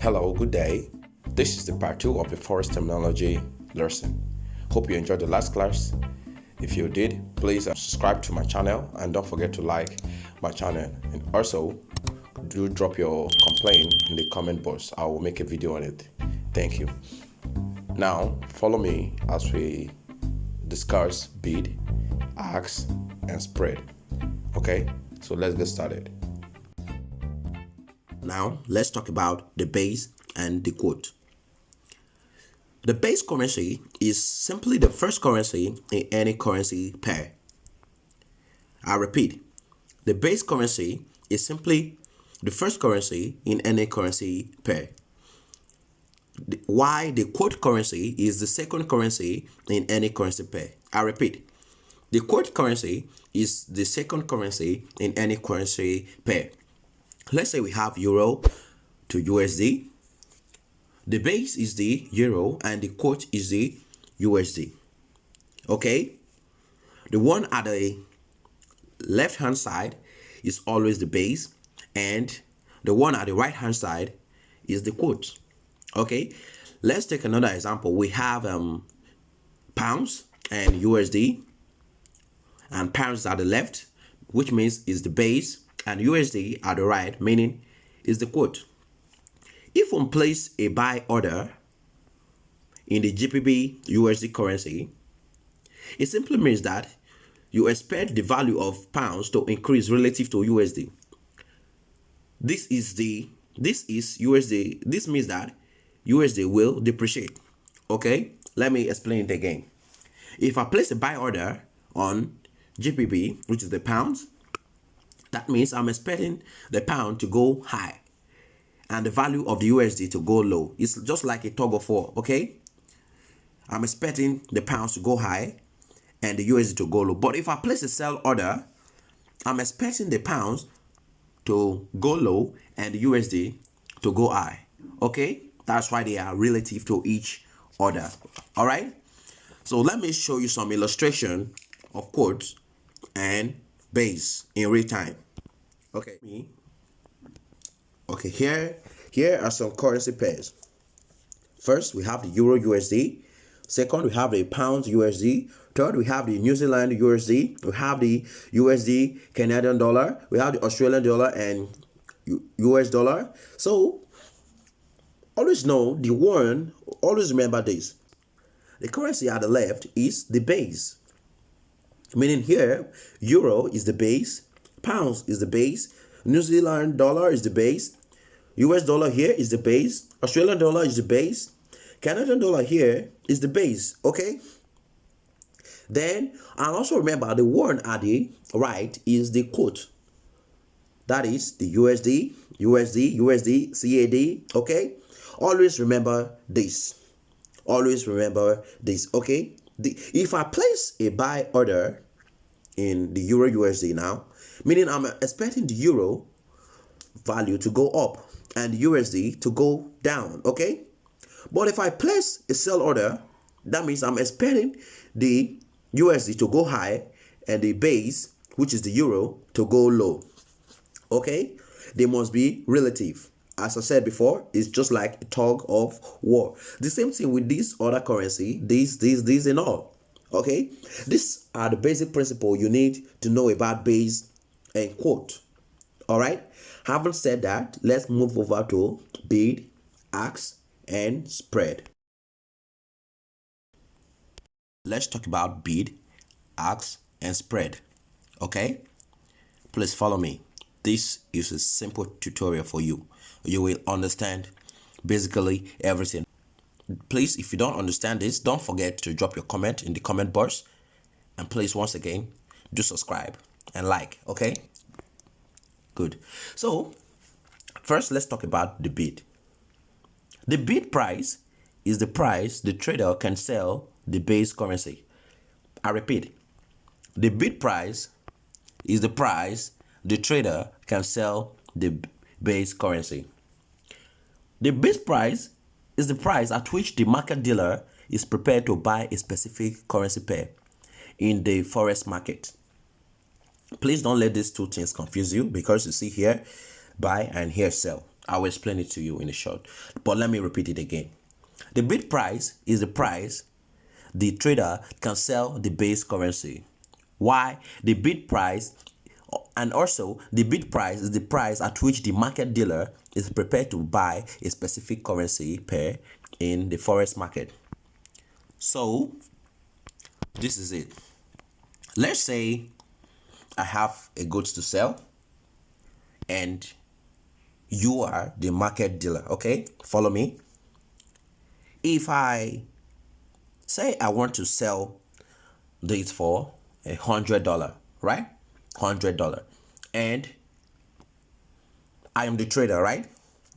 Hello, good day. This is the part 2 of the Forex Terminology lesson. Hope you enjoyed the last class. If you did, please subscribe to my channel and don't forget to like my channel. And also, do drop your complaint in the comment box. I will make a video on it. Thank you. Now, follow me as we discuss bid, ask, and spread. Okay, so let's get started. Now, let's talk about the base and the quote. The base currency is simply the first currency in any currency pair. I repeat, the base currency is simply the first currency in any currency pair. While the quote currency is the second currency in any currency pair. I repeat, the quote currency is the second currency in any currency pair. Let's say we have euro to USD. The base is the euro and the quote is the USD. Okay? The one at the left hand side is always the base and the one at the right hand side is the quote. Okay? Let's take another example. We have pounds and USD, and pounds at the left, which means is the base, and USD at the right, meaning is the quote. If one place a buy order in the GBP USD currency, it simply means that you expect the value of pounds to increase relative to USD. This is USD. This means that USD will depreciate. Okay, let me explain it again. If I place a buy order on GBP, which is the pounds, that means I'm expecting the pound to go high and the value of the USD to go low. It's just like a tug of war, okay? I'm expecting the pounds to go high and the USD to go low. But if I place a sell order, I'm expecting the pounds to go low and the USD to go high, okay? That's why they are relative to each other, all right? So let me show you some illustration of quotes and base in real time. Okay, here are some currency pairs. First, we have the euro USD. Second, we have the pound USD. Third, we have the New Zealand USD. We have the USD Canadian dollar. We have the Australian dollar and US dollar. So always know the one, always remember this. The currency at the left is the base. Meaning here, euro is the base, pounds is the base, New Zealand dollar is the base, US dollar here is the base, Australian dollar is the base, Canadian dollar here is the base, okay? Then, and also remember the one at the right is the quote. That is the USD, CAD, okay? Always remember this. Always remember this, okay? If I place a buy order in the euro USD now, meaning I'm expecting the euro value to go up and the USD to go down, okay? But if I place a sell order, that means I'm expecting the USD to go high and the base, which is the euro, to go low, okay? They must be relative. As I said before, it's just like a tug of war. The same thing with this other currency, these and all. Okay? These are the basic principles you need to know about base and quote. Alright? Having said that, let's move over to bid, ask, and spread. Let's talk about bid, ask, and spread. Okay? Please follow me. This is a simple tutorial for you. You will understand basically everything. Please, if you don't understand this, don't forget to drop your comment in the comment box. And please, once again, do subscribe and like, okay? Good. So, first, let's talk about the bid. The bid price is the price the trader can sell the base currency. I repeat, the bid price is the price the trader can sell the base currency. The base price is the price at which the market dealer is prepared to buy a specific currency pair in the forex market. Please don't let these two things confuse you, because you see here buy and here sell. I will explain it to you in a short, but let me repeat it again. The bid price is the price the trader can sell the base currency. Why? The bid price, and also the bid price is the price at which the market dealer is prepared to buy a specific currency pair in the forex market. So this is it. Let's say I have a goods to sell and you are the market dealer. Okay, follow me. If I say I want to sell this for $100, right? $100, and I am the trader, right?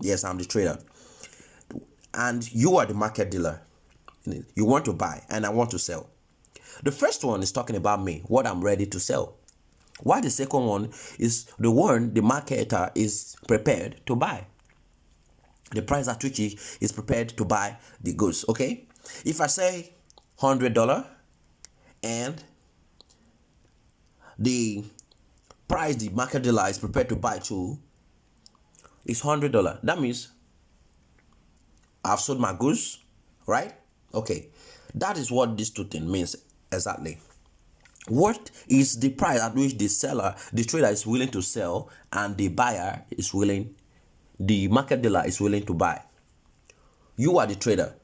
Yes, I'm the trader, and you are the market dealer. You want to buy and I want to sell. The first one is talking about me, what I'm ready to sell. While the second one is the one the marketer is prepared to buy. The price at which he is prepared to buy the goods. Okay, if I say $100 and the price the market dealer is prepared to buy to is $100, that means I've sold my goods, right? Okay, that is what this two thing means exactly. What is the price at which the trader is willing to sell and the market dealer is willing to buy? You are the trader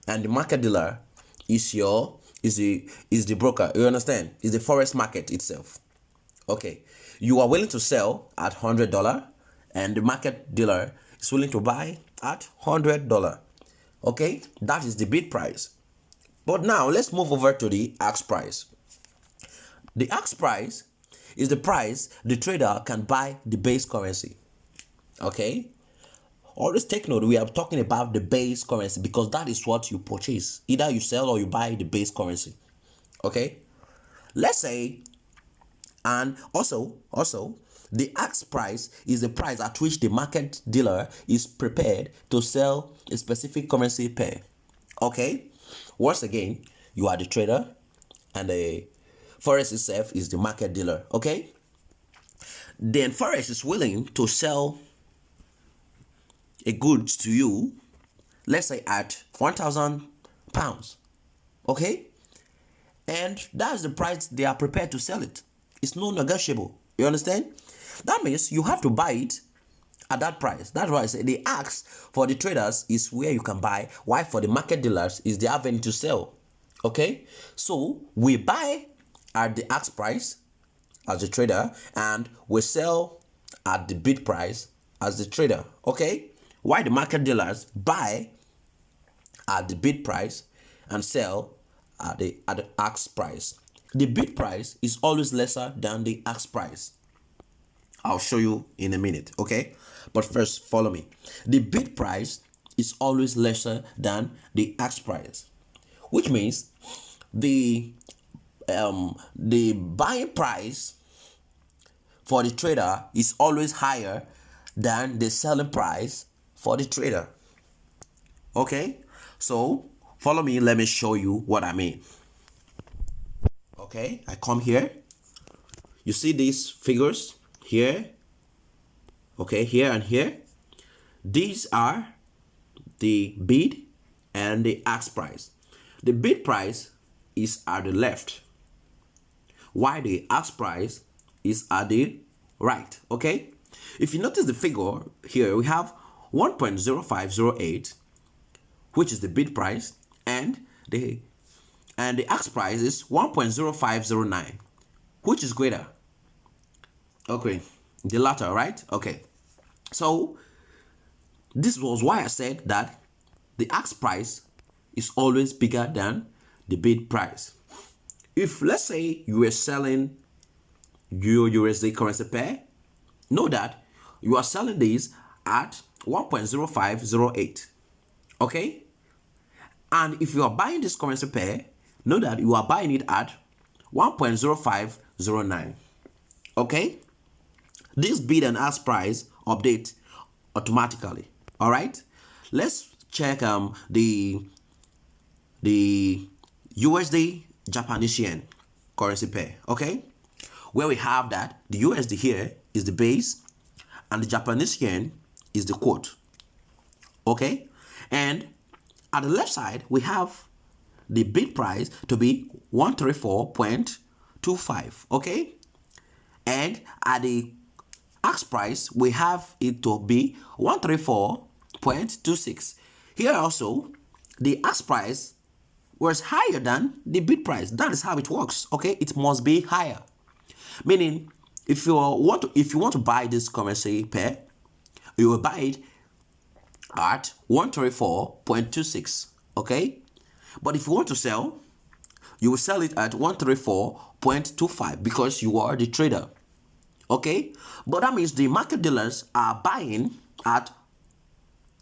and the market dealer is the broker. You understand? Is the forex market itself. Okay, you are willing to sell at $100 and the market dealer is willing to buy at $100. Okay, that is the bid price. But now let's move over to the ask price. The ask price is the price the trader can buy the base currency. Okay, always take note, we are talking about the base currency because that is what you purchase. Either you sell or you buy the base currency. Okay, let's say, and also the ask price is the price at which the market dealer is prepared to sell a specific currency pair. Okay, once again, you are the trader and the forex itself is the market dealer. Okay, then forex is willing to sell a goods to you, let's say at £1,000. Okay, and that's the price they are prepared to sell it. It's non negotiable. You understand? That means you have to buy it at that price. That's why I say the ask for the traders is where you can buy, while for the market dealers is the avenue to sell. Okay, so we buy at the ask price as the trader and we sell at the bid price as the trader. Okay, while the market dealers buy at the bid price and sell at the ask price. The bid price is always lesser than the ask price. I'll show you in a minute, okay? But first, follow me. The bid price is always lesser than the ask price, which means the buying price for the trader is always higher than the selling price for the trader. Okay, so follow me, let me show you what I mean. Okay, I come here, you see these figures here, okay, here and here. These are the bid and the ask price. The bid price is at the left, while the ask price is at the right. Okay, if you notice the figure here, we have 1.0508, which is the bid price, and the ask price is 1.0509, which is greater. Okay, the latter, right? Okay, so this was why I said that the ask price is always bigger than the bid price. If let's say you were selling your USD currency pair, know that you are selling these at 1.0508. Okay, and if you are buying this currency pair, know that you are buying it at 1.0509. Okay, this bid and ask price update automatically. All right, let's check the USD Japanese yen currency pair. Okay, where we have that the USD here is the base and the Japanese yen is the quote. Okay, and at the left side we have the bid price to be 134.25. Okay, and at the ask price we have it to be 134.26. Here also the ask price was higher than the bid price. That is how it works. Okay, it must be higher. Meaning, if you want to buy this currency pair, you will buy it at 134.26. Okay, but if you want to sell, you will sell it at 134.25 because you are the trader. Okay, but that means the market dealers are buying at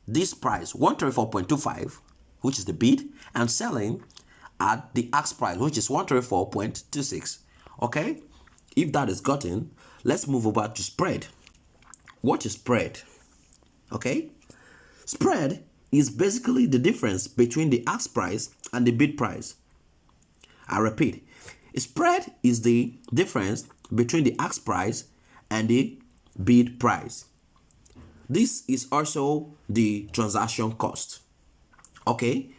this price 134.25, which is the bid, and selling at the ask price, which is 134.26. Okay, if that is gotten, let's move over to spread. What is spread? Okay, spread is basically the difference between the ask price and the bid price. I repeat, spread is the difference between the ask price and the bid price. This is also the transaction cost. Okay,